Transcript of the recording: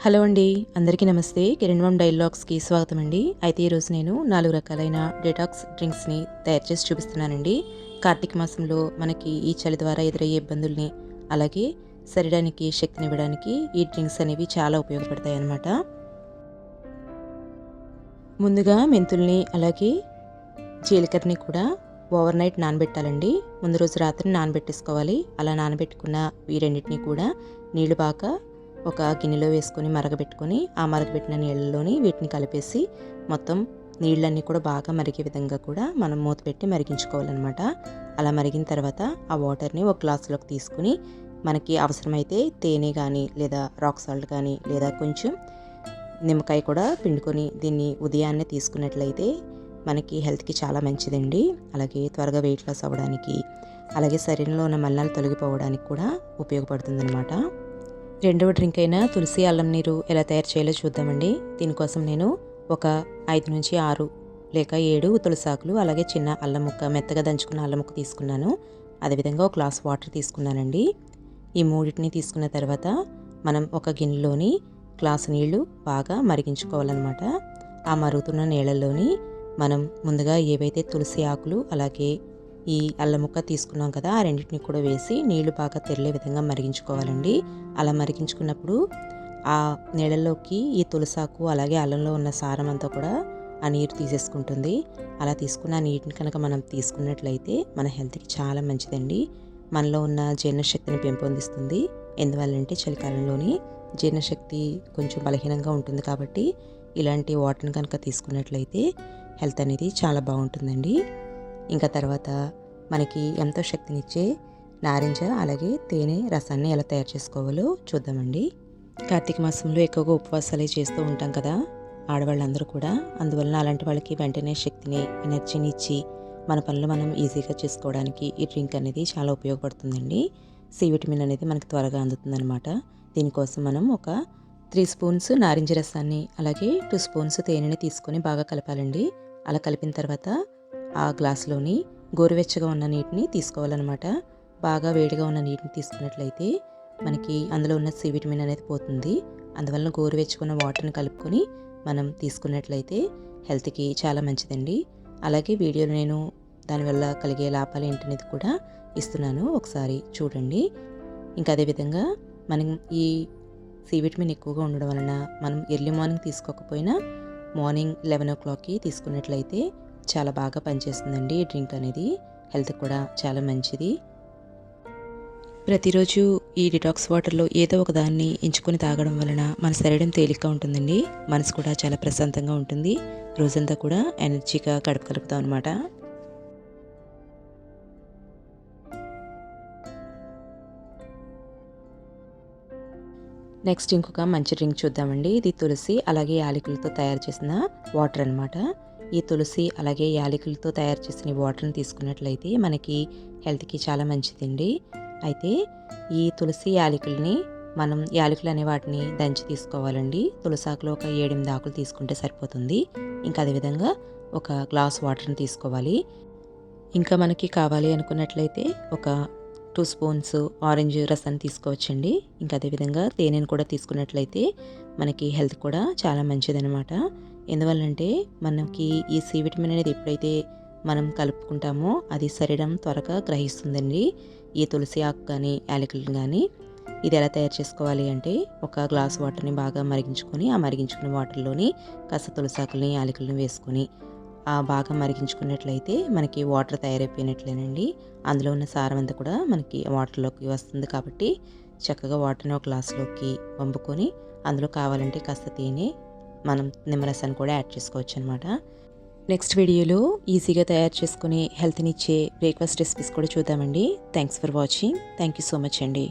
Hello అండి, అందరికీ నమస్తే. కిరణ్ వన్ డైలాగ్స్కి స్వాగతం అండి. అయితే ఈరోజు నేను 4 రకాలైన డీటాక్స్ డ్రింక్స్ని తయారు చేసి చూపిస్తున్నానండి. కార్తీక మాసంలో మనకి ఈ చలి ద్వారా ఎదురయ్యే ఇబ్బందుల్ని, అలాగే శరీరానికి శక్తినివ్వడానికి ఈ డ్రింక్స్ అనేవి చాలా ఉపయోగపడతాయి అన్నమాట. ముందుగా మెంతుల్ని అలాగే జీలకర్రని కూడా ఓవర్ నైట్ నానబెట్టాలండి. ముందు రోజు రాత్రి నానబెట్టేసుకోవాలి. అలా నానబెట్టుకున్న ఈ రెండింటిని కూడా నీళ్లు బాగా ఒక గిన్నెలో వేసుకొని మరగబెట్టుకొని, ఆ మరగబెట్టిన నీళ్ళలోని వీటిని కలిపేసి మొత్తం నీళ్ళన్నీ కూడా బాగా మరిగే విధంగా కూడా మనం మూత పెట్టి మరిగించుకోవాలన్నమాట. అలా మరిగిన తర్వాత ఆ వాటర్ని ఒక గ్లాసులోకి తీసుకుని, మనకి అవసరమైతే తేనె కానీ లేదా రాక్ సాల్ట్ కానీ లేదా కొంచెం నిమ్మకాయ కూడా పిండుకొని దీన్ని ఉదయాన్నే తీసుకున్నట్లయితే మనకి హెల్త్కి చాలా మంచిదండి. అలాగే త్వరగా వెయిట్ లాస్ అవ్వడానికి, అలాగే శరీరంలో ఉన్న మలినాలు తొలగిపోవడానికి కూడా ఉపయోగపడుతుందన్నమాట. రెండవ డ్రింక్ అయిన తులసి అల్లం నీరు ఎలా తయారు చేయాలో చూద్దామండి. దీనికోసం నేను ఒక 5 నుంచి 6 లేక 7 తులసాకులు, అలాగే చిన్న అల్లం ముక్క, మెత్తగా దంచుకున్న అల్లం ముక్క తీసుకున్నాను. అదేవిధంగా ఒక గ్లాస్ వాటర్ తీసుకున్నానండి. ఈ మూడింటిని తీసుకున్న తర్వాత మనం ఒక గిన్నెలోని గ్లాసు నీళ్లు బాగా మరిగించుకోవాలన్నమాట. ఆ మరుగుతున్న నీళ్ళల్లోని మనం ముందుగా ఏవైతే తులసి ఆకులు అలాగే ఈ అల్లం ముక్క తీసుకున్నాం కదా, ఆ రెండింటిని కూడా వేసి నీళ్లు బాగా తెరిలే విధంగా మరిగించుకోవాలండి. అలా మరిగించుకున్నప్పుడు ఆ నీళ్ళల్లోకి ఈ తులసాకు అలాగే అల్లంలో ఉన్న సారం అంతా కూడా ఆ నీరు తీసేసుకుంటుంది. అలా తీసుకున్న నీటిని కనుక మనం తీసుకున్నట్లయితే మన హెల్త్కి చాలా మంచిదండి. మనలో ఉన్న జీర్ణశక్తిని పెంపొందిస్తుంది. ఎందువల్లంటే చలికాలంలోని జీర్ణశక్తి కొంచెం బలహీనంగా ఉంటుంది కాబట్టి ఇలాంటి వాటర్ని కనుక తీసుకున్నట్లయితే హెల్త్ అనేది చాలా బాగుంటుందండి. ఇంకా తర్వాత మనకి ఎంతో శక్తినిచ్చే నారింజ అలాగే తేనె రసాన్ని ఎలా తయారు చేసుకోవాలో చూద్దామండి. కార్తీక మాసంలో ఎక్కువగా ఉపవాసాలు చేస్తూ ఉంటాం కదా ఆడవాళ్ళందరూ కూడా. అందువలన అలాంటి వాళ్ళకి వెంటనే శక్తిని, ఎనర్జీని ఇచ్చి మన పనులు మనం ఈజీగా చేసుకోవడానికి ఈ డ్రింక్ అనేది చాలా ఉపయోగపడుతుందండి. సి విటమిన్ అనేది మనకి త్వరగా అందుతుందన్నమాట. దీనికోసం మనం ఒక 3 స్పూన్స్ నారింజ రసాన్ని అలాగే 2 స్పూన్స్ తేనెని తీసుకొని బాగా కలపాలండి. అలా కలిపిన తర్వాత ఆ గ్లాసులోని గోరువెచ్చగా ఉన్న నీటిని తీసుకోవాలన్నమాట. బాగా వేడిగా ఉన్న నీటిని తీసుకున్నట్లయితే మనకి అందులో ఉన్న సి విటమిన్ అనేది పోతుంది. అందువలన గోరువెచ్చుకున్న వాటర్ని కలుపుకొని మనం తీసుకున్నట్లయితే హెల్త్కి చాలా మంచిదండి. అలాగే వీడియోలో నేను దానివల్ల కలిగే లాభాలు ఏంటనేది కూడా ఇస్తున్నాను, ఒకసారి చూడండి. ఇంకా అదేవిధంగా మనం ఈ సి విటమిన్ ఎక్కువగా ఉండడం వలన మనం ఎర్లీ మార్నింగ్ తీసుకోకపోయినా మార్నింగ్ 11 o'clockకి తీసుకున్నట్లయితే చాలా బాగా పనిచేస్తుందండి ఈ డ్రింక్ అనేది. హెల్త్ కూడా చాలా మంచిది. ప్రతిరోజు ఈ డిటాక్స్ వాటర్లో ఏదో ఒక దాన్ని ఎంచుకొని తాగడం వలన మన శరీరం తేలిగ్గా ఉంటుందండి. మనసు కూడా చాలా ప్రశాంతంగా ఉంటుంది. రోజంతా కూడా ఎనర్జీగా గడపగలుగుతాం అనమాట. నెక్స్ట్ ఇంకొక మంచి డ్రింక్ చూద్దామండి. ఇది తులసి అలాగే యాలకులతో తయారు చేసిన వాటర్ అనమాట. ఈ తులసి అలాగే యాలకులతో తయారు చేసిన వాటర్ని తీసుకున్నట్లయితే మనకి హెల్త్కి చాలా మంచిదండి. అయితే ఈ తులసి యాలకుల్ని మనం యాలకులు అనే వాటిని దంచి తీసుకోవాలండి. తులసాకులో ఒక 7-8 ఆకులు తీసుకుంటే సరిపోతుంది. ఇంకా అదేవిధంగా ఒక గ్లాస్ వాటర్ని తీసుకోవాలి. ఇంకా మనకి కావాలి అనుకున్నట్లయితే ఒక 2 స్పూన్స్ ఆరెంజ్ రసాన్ని తీసుకోవచ్చండి. ఇంకా అదేవిధంగా తేనెను కూడా తీసుకున్నట్లయితే మనకి హెల్త్ కూడా చాలా మంచిదనమాట. ఎందువల్లంటే మనకి ఈ సి విటమిన్ అనేది ఎప్పుడైతే మనం కలుపుకుంటామో అది శరీరం త్వరగా గ్రహిస్తుందండి. ఈ తులసి ఆకు కానీ యాలకులు కానీ. ఇది ఎలా తయారు చేసుకోవాలి అంటే ఒక గ్లాస్ వాటర్ని బాగా మరిగించుకొని, ఆ మరిగించుకున్న వాటర్లోని కాస్త తులసాకుల్ని యాలకులను వేసుకొని బాగా మరిగించుకున్నట్లయితే మనకి వాటర్ తయారైపోయినట్లేనండి. అందులో ఉన్న సారం అంతా కూడా మనకి వాటర్లోకి వస్తుంది కాబట్టి చక్కగా వాటర్ని ఒక గ్లాసులోకి వంపుకొని అందులో కావాలంటే కాస్త తేనె, మనం నిమ్మరసాన్ని కూడా యాడ్ చేసుకోవచ్చు అనమాట. నెక్స్ట్ వీడియోలో ఈజీగా తయారు చేసుకుని హెల్త్నిచ్చే బ్రేక్ఫాస్ట్ రెసిపీస్ కూడా చూద్దామండి. Thanks for watching. Thank you so much అండి.